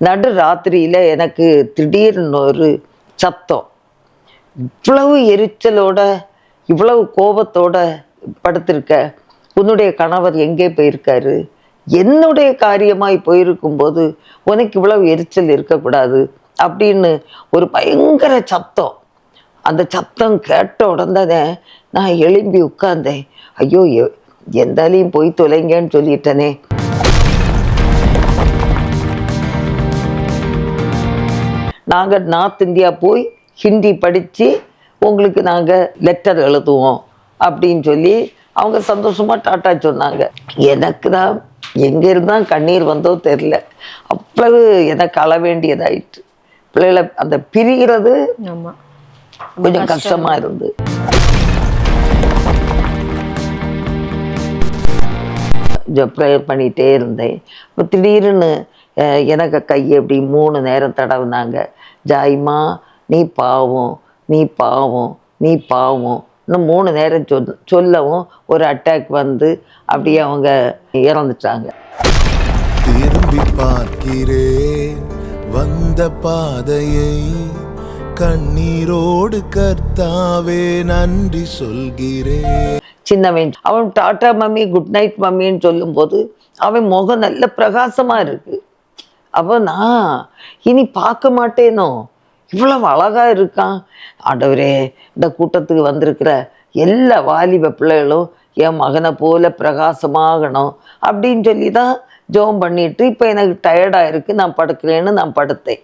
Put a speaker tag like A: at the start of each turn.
A: நடு ராத்திரியில் எனக்கு திடீர்னு ஒரு சத்தம். இவ்வளவு எரிச்சலோட இவ்வளவு கோபத்தோட படுத்திருக்க, உன்னுடைய கணவர் எங்கே போயிருக்காரு, என்னுடைய காரியமாய் போயிருக்கும்போது உனக்கு இவ்வளவு எரிச்சல் இருக்கக்கூடாது அப்படின்னு ஒரு பயங்கர சத்தம். அந்த சத்தம் கேட்ட உடனே நான் எழும்பி உட்கார்ந்தேன். ஐயோ, எந்தாலையும் போய் தொலைங்கன்னு சொல்லிட்டனே. நாங்கள் நார்த் இந்தியா போய் ஹிந்தி படித்து உங்களுக்கு நாங்கள் லெட்டர் எழுதுவோம் அப்படின்னு சொல்லி அவங்க சந்தோஷமாக டாட்டா சொன்னாங்க. எனக்கு தான் எங்கே இருந்தால் கண்ணீர் வந்தோ தெரில. அவ்வளவு எனக்கு அழ வேண்டியதாயிட்டு. பிள்ளைகளை அந்த பிரிகிறது கொஞ்சம் கஷ்டமாக இருந்து. ப்ரேயர் பண்ணிகிட்டே இருந்தேன். இப்போ திடீர்னு எனக்கு கையை அப்படி 3 நேரம் தடவுனாங்க. ஜாய்மா நீ பாவம், நீ பாவம், நீ பாவம் இன்னும் 3 நேரம் சொல்லவும் ஒரு அட்டாக் வந்து அப்படியே அவங்க இறந்துட்டாங்க.
B: திரும்பி பார்க்கிறேன் வந்த பாதையை, கண்ணீரோடு கர்த்தாவே நன்றி சொல்கிறேன்.
A: சின்னவன் அவன் டாட்டா மம்மி குட் நைட் மம்மின்னு சொல்லும்போது அவன் முகம் நல்ல பிரகாசமாக இருக்கு. அப்போ நான் இனி பார்க்க மாட்டேனோ, இவ்வளவு அழகா இருக்கான். ஆண்டவரே, இந்த கூட்டத்துக்கு வந்திருக்கிற எல்லா வாலிப பிள்ளைகளும் என் மகனை போல பிரகாசமாகணும் அப்படின்னு சொல்லி தான் ஜெபம் பண்ணிட்டு இப்போ எனக்கு டயர்டாக இருக்குது, நான் படுக்கிறேன்னு நான் படுத்தேன்.